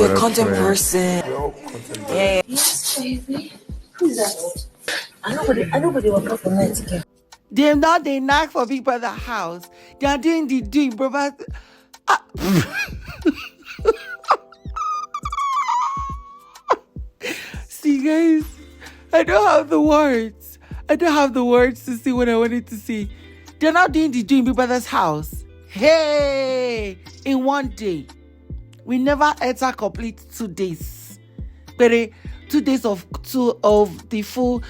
a content person. Yeah. Yes, baby. Who's that? I nobody will come from night again. They now they knock for Big Brother house. They are doing the doing, brother. See, guys, I don't have the words. I don't have the words to say what I wanted to say. They're now doing the doing Big Brother's house. Hey, in one day. We never enter complete 2 days. But 2 days of the full.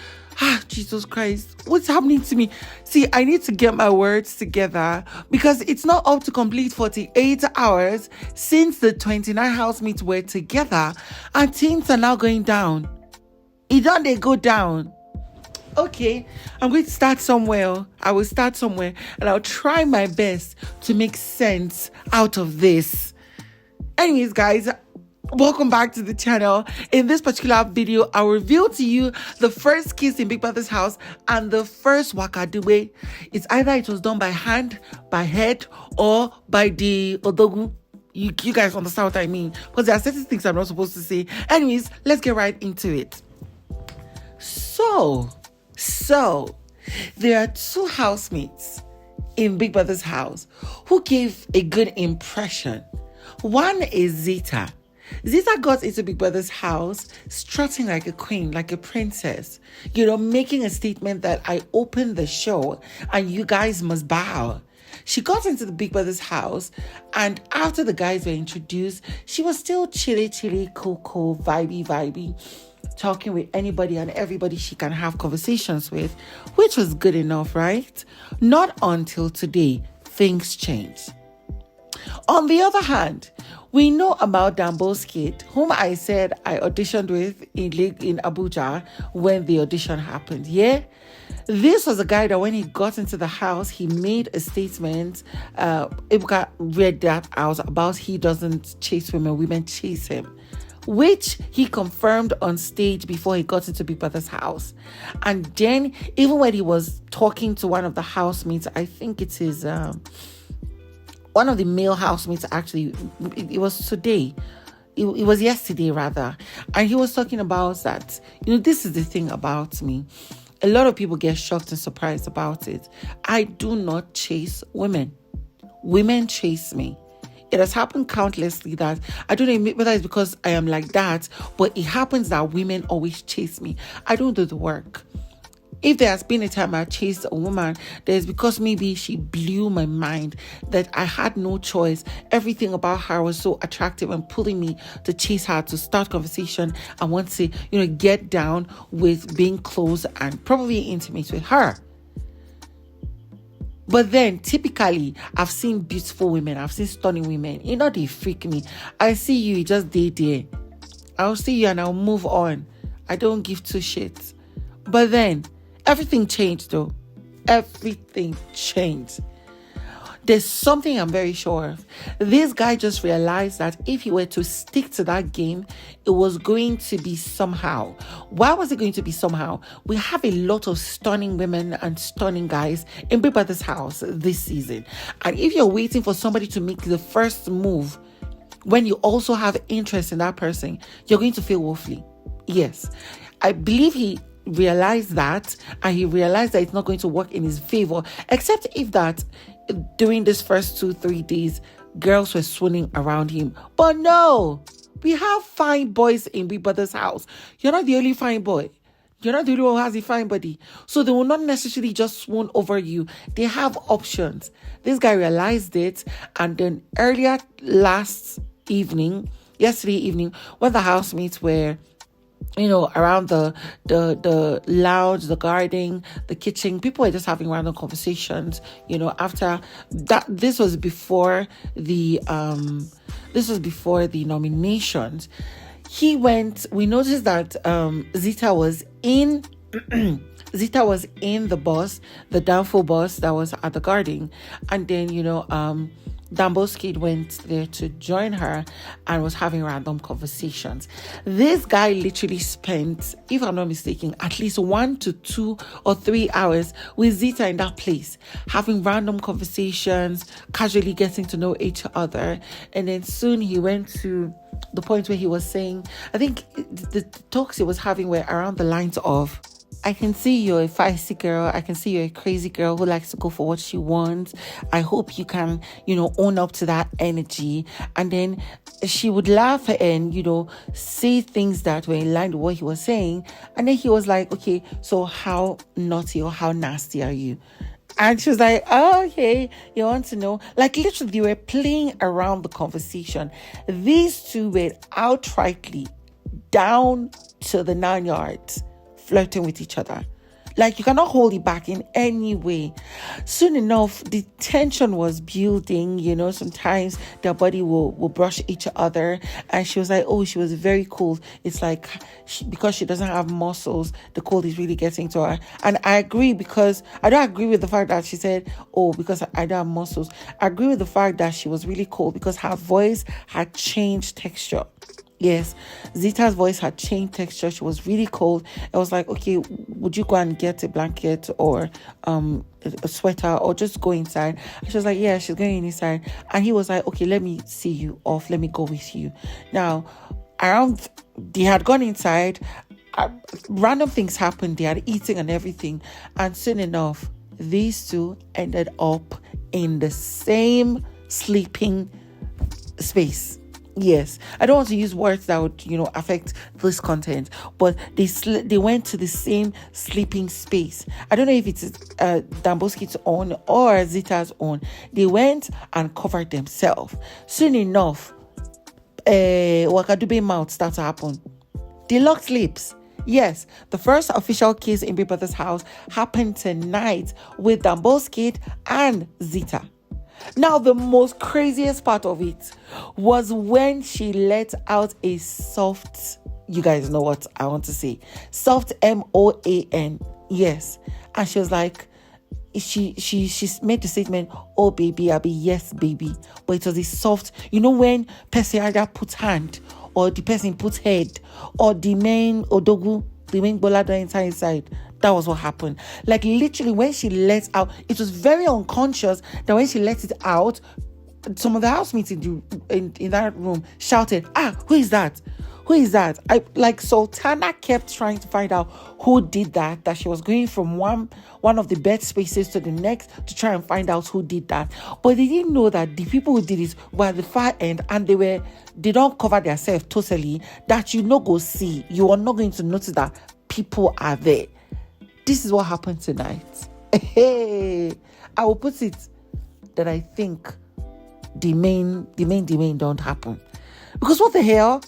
Jesus Christ. What's happening to me? See, I need to get my words together because it's not up to complete 48 hours since the 29 housemates were together and things are now going down. They go down. Okay, I'm going to start somewhere. I will start somewhere and I'll try my best to make sense out of this. Anyways, guys, welcome back to the channel. In this particular video, I'll reveal to you the first kiss in Big Brother's house and the first wakadube. It's either it was done by hand, by head, or by the odogu. You guys understand what I mean? Because there are certain things I'm not supposed to say. Anyways, let's get right into it. So there are 2 housemates in Big Brother's house who gave a good impression. One is Zita. Zita got into Big Brother's house strutting like a queen, like a princess, making a statement that I opened the show and you guys must bow. She got into the Big Brother's house and after the guys were introduced, she was still chilly, cool, vibey, talking with anybody and everybody she can have conversations with, which was good enough, right? Not until today, things changed. On the other hand, we know about Damoski, whom I said I auditioned with in Abuja when the audition happened. Yeah, this was a guy that when he got into the house, he made a statement. Ebuka read that out about he doesn't chase women chase him, which he confirmed on stage before he got into Big Brother's house. And then even when he was talking to one of the housemates, I think it is one of the male housemates, actually, it was today. It was yesterday, rather. And he was talking about that. This is the thing about me. A lot of people get shocked and surprised about it. I do not chase women. Women chase me. It has happened countlessly that I don't know whether it's because I am like that, but it happens that women always chase me. I don't do the work. If there has been a time I chased a woman, there's because maybe she blew my mind that I had no choice. Everything about her was so attractive and pulling me to chase her, to start conversation. I want to, get down with being close and probably intimate with her. But then typically I've seen beautiful women, I've seen stunning women. They freak me. I see you just there. I'll see you and I'll move on. I don't give 2 shits. But then everything changed though. Everything changed. There's something I'm very sure of. This guy just realized that if he were to stick to that game, it was going to be somehow. Why was it going to be somehow? We have a lot of stunning women and stunning guys in Big Brother's house this season. And if you're waiting for somebody to make the first move, when you also have interest in that person, you're going to feel woefully. Yes. I believe he realized that, and he realized that it's not going to work in his favor, except if that during this first 2-3 days girls were swooning around him. But no, we have fine boys in Big Brother's house. You're not the only fine boy. You're not the only one who has a fine body, so they will not necessarily just swoon over you. They have options. This guy realized it, and then yesterday evening, when the housemates were around the lounge, the garden, the kitchen, people were just having random conversations, after that. This was before the nominations. We noticed that Zita was in the bus, the downfall bus that was at the garden. And then, Damoski went there to join her and was having random conversations. This guy literally spent, if I'm not mistaken, at least 1 to 2 or 3 hours with Zita in that place, having random conversations, casually getting to know each other. And then soon he went to the point where he was saying, I think the talks he was having were around the lines of, I can see you're a feisty girl. I can see you're a crazy girl who likes to go for what she wants. I hope you can, own up to that energy. And then she would laugh and, say things that were in line with what he was saying. And then he was like, okay, so how naughty or how nasty are you? And she was like, oh, okay, you want to know? Like, literally, they were playing around the conversation. These two were outrightly down to the 9 yards, flirting with each other. Like, you cannot hold it back in any way. Soon enough, the tension was building. Sometimes their body will brush each other. And she was like, oh, she was very cold. It's like, because she doesn't have muscles, the cold is really getting to her. And I agree, because I don't agree with the fact that she said, oh, because I don't have muscles. I agree with the fact that she was really cold because her voice had changed texture. Yes, Zita's voice had changed texture. She was really cold. I was like, okay, would you go and get a blanket or a sweater or just go inside? And she was like, yeah, she's going inside. And he was like, okay, let me see you off. Let me go with you. Now, they had gone inside. Random things happened. They had eating and everything. And soon enough, these two ended up in the same sleeping space. Yes, I don't want to use words that would, affect this content, but they went to the same sleeping space. I don't know if it's Damoski's own or Zita's own. They went and covered themselves. Soon enough, Wakadube mouth started to happen. They locked lips. Yes, the first official kiss in Big Brother's house happened tonight with Damoski and Zita. Now, the most craziest part of it was when she let out a soft, you guys know what I want to say, soft MOAN. Yes. And she was like, she made the statement, oh baby, I'll be yes baby. But it was a soft, when person either puts hand or the person puts head or the main odogu, the main bolada inside. That was what happened. Like, literally, when she let out, it was very unconscious that when she let it out, some of the housemates in that room shouted, who is that? Who is that? Sultana kept trying to find out who did that she was going from one of the bed spaces to the next to try and find out who did that. But they didn't know that the people who did it were at the far end and they don't cover themselves totally, that go see. You are not going to notice that people are there. This is what happened tonight. Hey, I will put it that I think the main don't happen. Because what the hell?